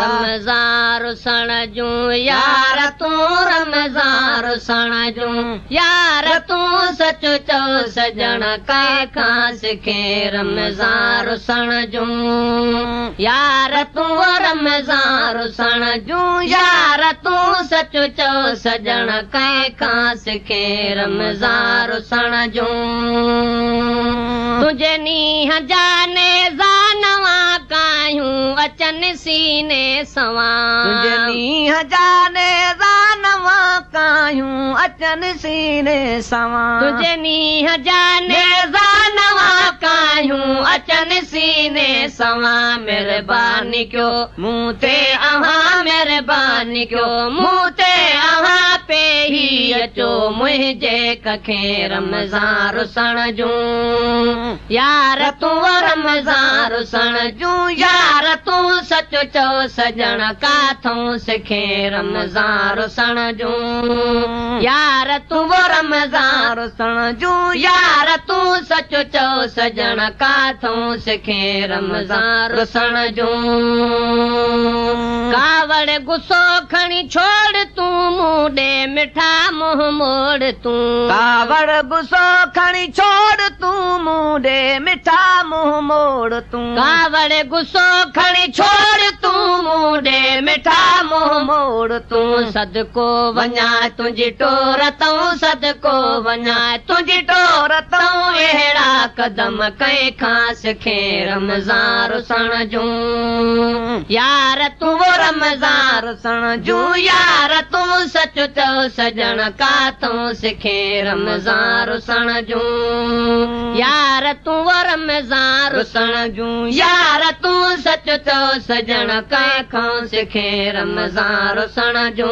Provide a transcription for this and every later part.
रमज़ान रुसण जूं यार तूं रमज़ान रुसण जूं यार तूं सच चओ सजण कंहिंखां सिखे रमज़ान रुसण जूं यार तूं रमज़ान रुसण जूं यार तूं सच चओ सजण कंहिंखां सिखे रमज़ान रुसण जूं तुंहिंजे नींहं जा नेज़ा नवां कायूं अचनि सीने सवां तुंहिंजे नींहं जा नेज़ा नवां कायूं अचनि सीने सवां तुंहिंजे नींहं जा नेज़ा नवां कायूं अचनि सीने सवां महिरबानी कयो मूं ते अव्हां महिरबानी कयो मूं ते अव्हां पे ही अचो मुंहिंजे कखे रमज़ान रुसण जूं यार तूं रमज़ान रुसण जूं यार तूं सच चओ सजण काथों सिखे रमज़ान रुसण जूं यार तूं रमज़ान रुसण जूं यार तूं सच चओ सजण काथों सिखे रमज़ान रुसण जूं कावड़ गुस्सो खणी छोड़ तूं मूं ॾे मिठा मुंहुं मोड़ तूं कावड़ गुस्सो खणी छोड़ तूं मूं ॾे मिठा मुंहुं मोड़ तूं कावड़ गुस्सो खणी छोड़ तूं मूं ॾे मिठा मुंहुं मोड़ तूं सदको वञा तुंहिंजी टोर तूं सदको वञा तुंहिंजी टोर तूं अहिड़ा कदम कंहिंखां सिखे रमज़ान रुसण जूं यार तूं रमज़ान रुसण जूं यार तूं सच चओ सजण काथों सिखे रमज़ान रुसण जूं यार तूं रमज़ान रुसण जूं यार तूं सच चओ सजण कंहिंखां सिखे रमज़ान रुसण जूं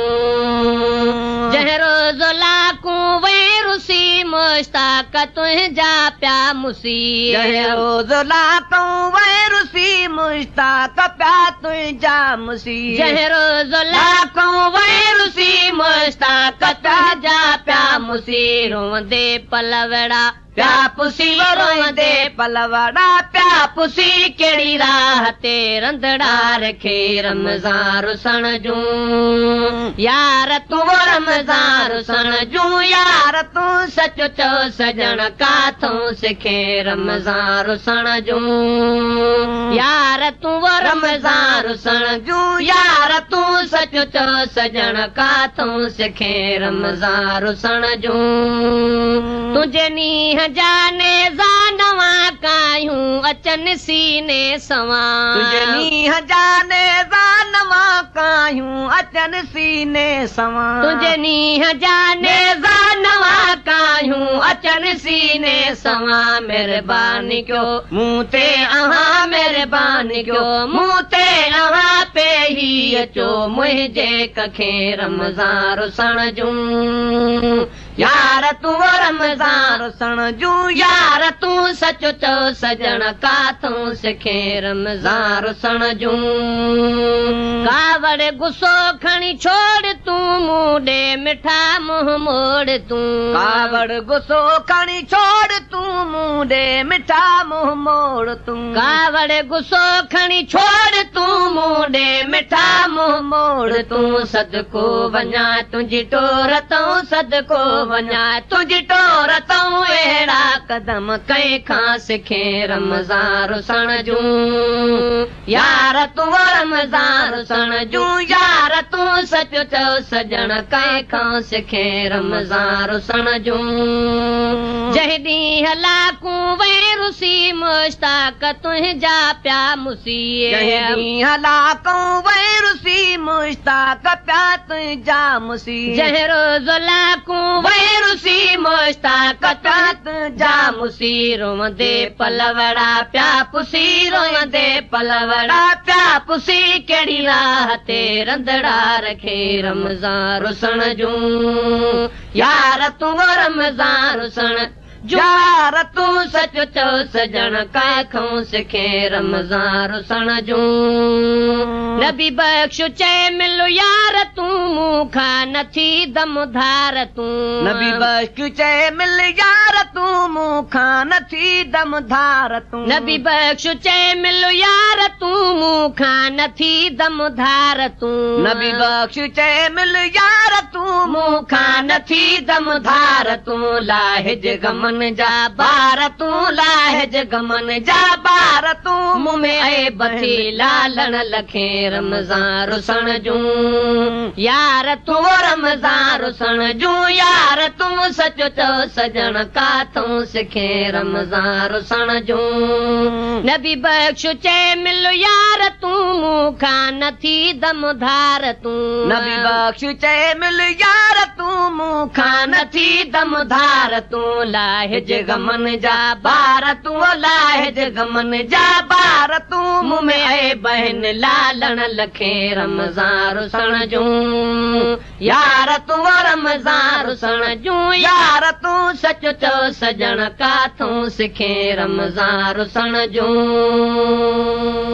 जंहिं रोज़ लाकूं वे रुसी मुश्ताक तुंहिंजा पिया मुसी जंहिं रोज़ लाकूं वे रुसी मुश्ताक पिया तुंहिंजा मुसी जंहिं रोज़ लाकूं वे रुसी मुश्ताक तुंहिंजा पिया मुसी रोंदे पलवड़ा प्या पुसी रोंदे पलवड़ा प्या पुसी कहिड़ी राह ते रंधड़ा रखे रमज़ान रुसण जूं यार तूं रमज़ान रुसण जूं यार तूं सच चओ सजण काथों सिखे रमज़ान रुसण जूं यार तूं रमज़ान रुसण जूं यार तूं सच चओ सजण काथों सिखे रमज़ान रुसण जूं तुंहिंजे नींहं जाने नवां कायूं अचनि सीने सवां तुंहिंजे नींहं जाने नवां कायूं अचनि सीने सवां तुंहिंजे नींहं जाने नवां कायूं अचनि सीने सवां महिरबानी कयो मूं ते अव्हां महिरबानी कयो मूं ते अव्हां पे ही अचो मुंहिंजे कखे रमज़ान रुसण जूं यार तूं रमज़ान रुसण जूं यार तूं सच चओ सजण काथों सिखे रमज़ान रुसण जूं कावड़ गुस्सो खणी छोड़ तूं मूं ॾे मिठा मुंहुं मोड़ तूं कावड़ गुस्सो खणी छोड़ तूं मूं ॾे मिठा मुंहुं मोड़ तूं कावड़ गुस्सो खणी छोड़ तूं मूं ॾे मिठा मुंहुं मोड़ तूं सदको वञा तुंहिंजी टोर तूं सदको वञा तुंहिंजी टोर तूं अहिड़ा कदम कंहिंखां सिखे रमज़ान रुसण जूं यार तूं रमज़ान रुसण जूं यार तूं सच चओ सजण कंहिंखां सिखे रमज़ान रुसण जूं जंहिं ॾींहुं लाकूं वे रुसी मुश्ताक तुंहिंजा पिया मुसी जंहिं ॾींहुं लाकूं वे रुसी मुश्ताक पिया तुंहिंजा मुसी जंहिं रोज़ लाकूं वे रुसी मुश्ताक तुंहिंजा मुसी रोंदे पलवड़ा पिया पुसी रोंदे पलवड़ा पिया पुसी कहिड़ी राह ते रंधड़ा रखे रमज़ान रुसण जूं यार तूं रमज़ान रुसण यार तूं सच चो सजण काथों सिखे रमज़ान रुसण जूं नबी बख़्श चए मिल यार तूं मूंखां नथी दम धार तूं नबी बख़्श चए मिल यार तूं मूंखां नथी दम धार तूं नबी बख़्श चए मिल यार तूं मूंखां नथी दम धार तूं नबी बख़्श चए मिल यार तूं मूंखां नथी दम धार तूं लाहिज गमन जा बार तूं लाहिज गमन जा बार तूं मुंह में ऐब थी लालण लखे रमज़ान रुसण जूं यार तूं रमज़ान रुसण जूं यार तूं सच चो सजण काथों सिखे रमज़ान रुसण जूं नबी बख़्श चए मिल यार तूं मूंखां नथी दम धार तूं नबी बख़्श चए मिल यार तूं मूंखां नथी दम धार तूं लाहिज गमन जा बार तूं लाहिज गमन जा बार तूं मुंह में ऐब आहिनि लालण लखे रमज़ान रुसण जूं यार तूं रमज़ान रुसण जूं यार तूं सच चो सजण काथों सिखे रमज़ान रुसण जूं